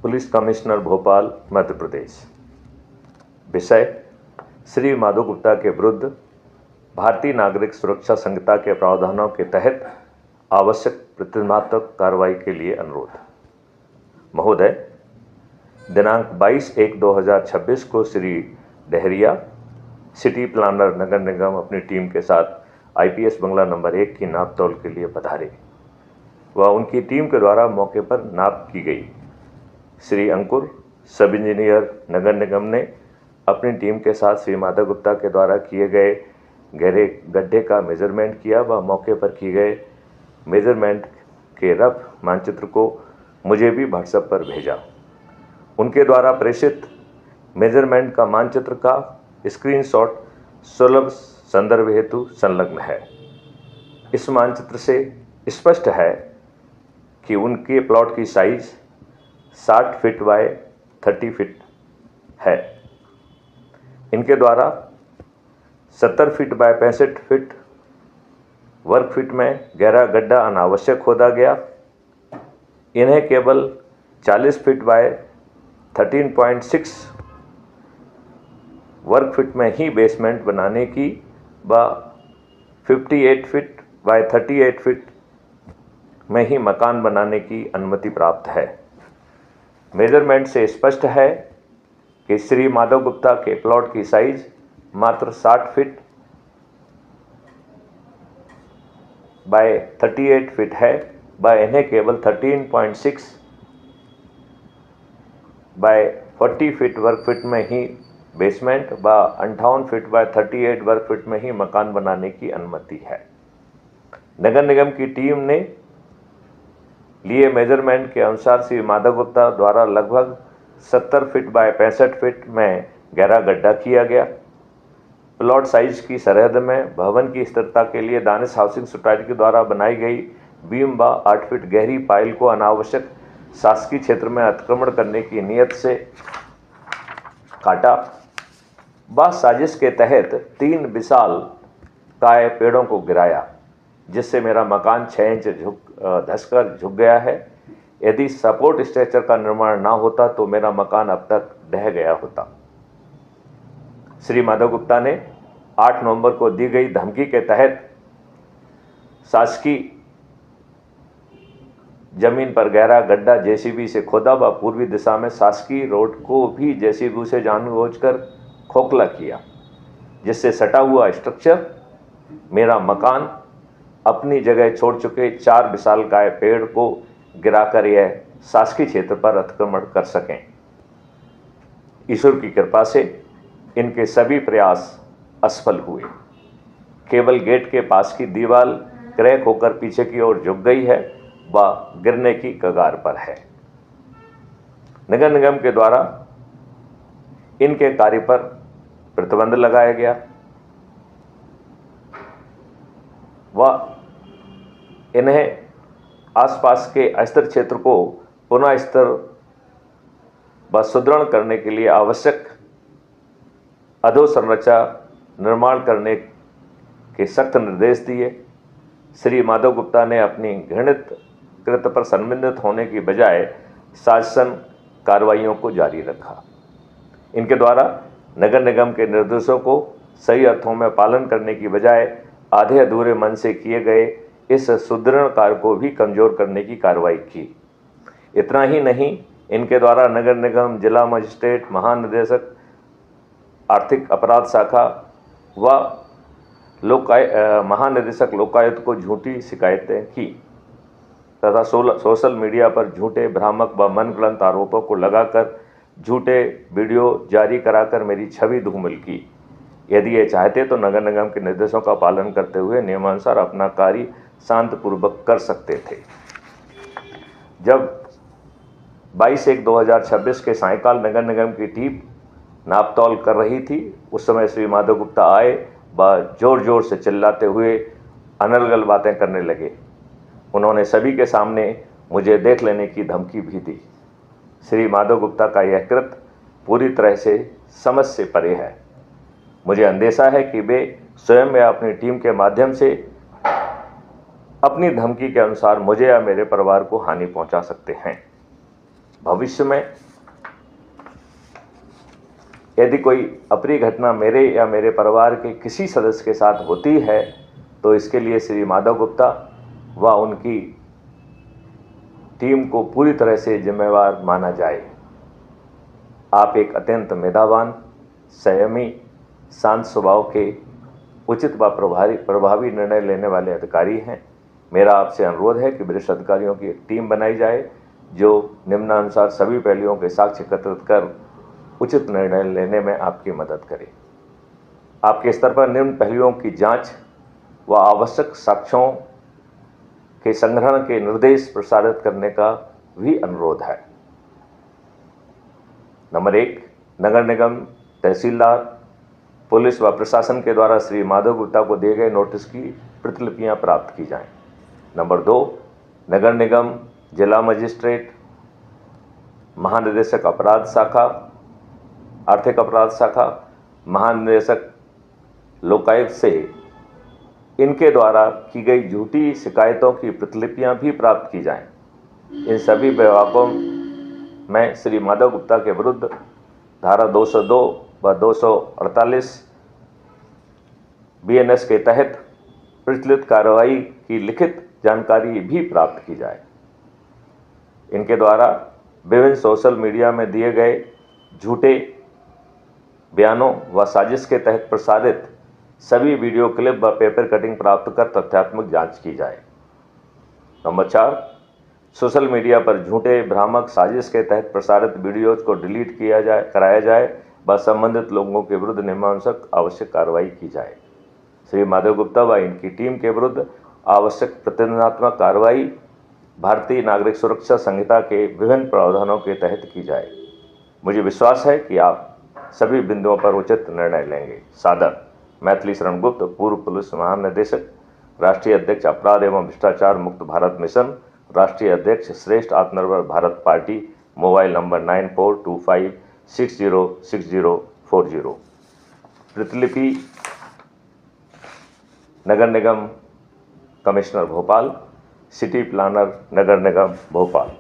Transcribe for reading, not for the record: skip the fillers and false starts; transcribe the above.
Police commissioner Bhopal Madhya Pradesh. विषय श्री माधव गुप्ता के विरुद्ध भारतीय नागरिक सुरक्षा संहिता के प्रावधानों के तहत आवश्यक प्रतिबंधात्मक कार्रवाई के लिए अनुरोध। महोदय, दिनांक 22/1/2026 को श्री डहरिया सिटी प्लानर नगर निगम अपनी टीम के साथ IPS बंगला नंबर 1 की नाप तौल के लिए पधारे व उनकी टीम के द्वारा मौके पर नाप की गई। श्री अंकुर सब इंजीनियर नगर निगम ने अपनी टीम के साथ श्री माधव गुप्ता के द्वारा किए गए गहरे गड्ढे का मेजरमेंट किया व मौके पर किए गए मेजरमेंट के रफ मानचित्र को मुझे भी WhatsApp पर भेजा। उनके द्वारा प्रेषित मेजरमेंट का मानचित्र का स्क्रीनशॉट सुलभ संदर्भ हेतु संलग्न है। इस मानचित्र से स्पष्ट है कि उनके प्लॉट की साइज 60 फीट बाय 30 फीट है। इनके द्वारा 70 फीट बाय 65 फीट वर्ग फीट में गहरा गड्ढा अनावश्यक खोदा गया। इन्हें केवल 40 फीट बाय 13.6 वर्ग फीट में ही बेसमेंट बनाने की व 58 फीट बाय 38 फीट में ही मकान बनाने की अनुमति प्राप्त है। मेजरमेंट से स्पष्ट है कि श्री माधव गुप्ता के प्लॉट की साइज मात्र 60 फीट बाय 38 फीट है व इन्हें केवल 13.6 बाय 40 फीट वर्ग फीट में ही बेसमेंट व 58 फीट बाय 38 वर्ग फीट में ही मकान बनाने की अनुमति है। नगर निगम की टीम ने लिए मेजरमेंट के अनुसार श्री माधव गुप्ता द्वारा लगभग 70 फीट बाय 65 फीट में गहरा गड्ढा किया गया। प्लॉट साइज की सरहद में भवन की स्थिरता के लिए दानिश हाउसिंग सोसाइटी के द्वारा बनाई गई बीम व 8 फीट गहरी पाइल को अनावश्यक शासकीय क्षेत्र में अतिक्रमण करने की नीयत से काटा व साजिश के तहत 3 विशाल काय पेड़ों को गिराया, जिससे मेरा मकान 6 इंच धंसकर झुक गया है। यदि सपोर्ट स्ट्रक्चर का निर्माण ना होता तो मेरा मकान अब तक ढह गया होता। श्री माधव गुप्ता ने 8 नवंबर को दी गई धमकी के तहत शासकीय जमीन पर गहरा गड्ढा JCB से खोदा व पूर्वी दिशा में शासकीय रोड को भी JCB से जानबूझकर खोखला किया, जिससे सटा हुआ स्ट्रक्चर मेरा मकान अपनी जगह छोड़ चुके 4 विशालकाय पेड़ को गिराकर यह शासकीय क्षेत्र पर अतिक्रमण कर सकें। ईश्वर की कृपा से इनके सभी प्रयास असफल हुए। केवल गेट के पास की दीवार क्रैक होकर पीछे की ओर झुक गई है व गिरने की कगार पर है। नगर निगम के द्वारा इनके कार्य पर प्रतिबंध लगाया गया व इन्हें आसपास के अस्थिर क्षेत्र को पुनः स्थिर व सुदृढ़ करने के लिए आवश्यक अधोसंरचना निर्माण करने के सख्त निर्देश दिए। श्री माधव गुप्ता ने अपनी घृणित कृत्य पर संबंधित होने की बजाय शासन कार्रवाइयों को जारी रखा। इनके द्वारा नगर निगम के निर्देशों को सही अर्थों में पालन करने की बजाय आधे अधूरे मन से किए गए इस सुदृढ़ कार्य को भी कमजोर करने की कार्रवाई की। इतना ही नहीं, इनके द्वारा नगर निगम, जिला मजिस्ट्रेट, महानिदेशक आर्थिक अपराध शाखा व महानिदेशक लोकायुक्त को झूठी शिकायतें की तथा सोशल मीडिया पर झूठे, भ्रामक व मनगढ़ंत आरोपों को लगाकर झूठे वीडियो जारी कराकर मेरी छवि धूमिल की। यदि ये चाहते तो नगर निगम के निर्देशों का पालन करते हुए नियमानुसार अपना कार्य शांतिपूर्वक कर सकते थे। जब 22/1/2026 के सायंकाल नगर निगम की टीम नापतौल कर रही थी, उस समय श्री माधव गुप्ता आए व जोर जोर से चिल्लाते हुए अनर्गल बातें करने लगे। उन्होंने सभी के सामने मुझे देख लेने की धमकी भी दी। श्री माधव गुप्ता का यह कृत्य पूरी तरह से समझ से परे है। मुझे अंदेशा है कि वे स्वयं या अपनी टीम के माध्यम से अपनी धमकी के अनुसार मुझे या मेरे परिवार को हानि पहुंचा सकते हैं। भविष्य में यदि कोई अप्रिय घटना मेरे या मेरे परिवार के किसी सदस्य के साथ होती है तो इसके लिए श्री माधव गुप्ता व उनकी टीम को पूरी तरह से जिम्मेवार माना जाए। आप एक अत्यंत मेधावान, संयमी, शांत स्वभाव के, उचित व प्रभावी निर्णय लेने वाले अधिकारी हैं। मेरा आपसे अनुरोध है कि वरिष्ठ अधिकारियों की एक टीम बनाई जाए जो निम्नानुसार सभी पहलुओं के साक्ष्य एकत्रित कर उचित निर्णय लेने में आपकी मदद करे। आपके स्तर पर निम्न पहलुओं की जांच व आवश्यक साक्ष्यों के संग्रहण के निर्देश प्रसारित करने का भी अनुरोध है। नंबर 1, नगर निगम, तहसीलदार, पुलिस व प्रशासन के द्वारा श्री माधव गुप्ता को दिए गए नोटिस की प्रतिलिपियां प्राप्त की जाएं। नंबर 2, नगर निगम, जिला मजिस्ट्रेट, महानिदेशक अपराध शाखा, आर्थिक अपराध शाखा, महानिदेशक लोकायुक्त से इनके द्वारा की गई झूठी शिकायतों की प्रतिलिपियां भी प्राप्त की जाएं। इन सभी विभागों में श्री माधव गुप्ता के विरुद्ध धारा 202 व 248 BNS के तहत प्रचलित कार्रवाई की लिखित जानकारी भी प्राप्त की जाए। इनके द्वारा विभिन्न सोशल मीडिया में दिए गए झूठे बयानों व साजिश के तहत प्रसारित सभी वीडियो क्लिप व पेपर कटिंग प्राप्त कर तथ्यात्मक जांच की जाए। नंबर 4, सोशल मीडिया पर झूठे, भ्रामक, साजिश के तहत प्रसारित वीडियोज को डिलीट कराया जाए व संबंधित लोगों के विरुद्ध नियमानुसार आवश्यक कार्रवाई की जाए। श्री माधव गुप्ता व इनकी टीम के विरुद्ध आवश्यक प्रतिबंधात्मक कार्रवाई भारतीय नागरिक सुरक्षा संहिता के विभिन्न प्रावधानों के तहत की जाए। मुझे विश्वास है कि आप सभी बिंदुओं पर उचित निर्णय लेंगे। सादर, मैथिली शरण गुप्त, पूर्व पुलिस महानिदेशक, राष्ट्रीय अध्यक्ष अपराध एवं भ्रष्टाचार मुक्त भारत मिशन, राष्ट्रीय अध्यक्ष श्रेष्ठ आत्मनिर्भर भारत पार्टी, मोबाइल नंबर 9425606040। प्रतिलिपि नगर निगम कमिश्नर भोपाल, सिटी प्लानर, नगर निगम भोपाल।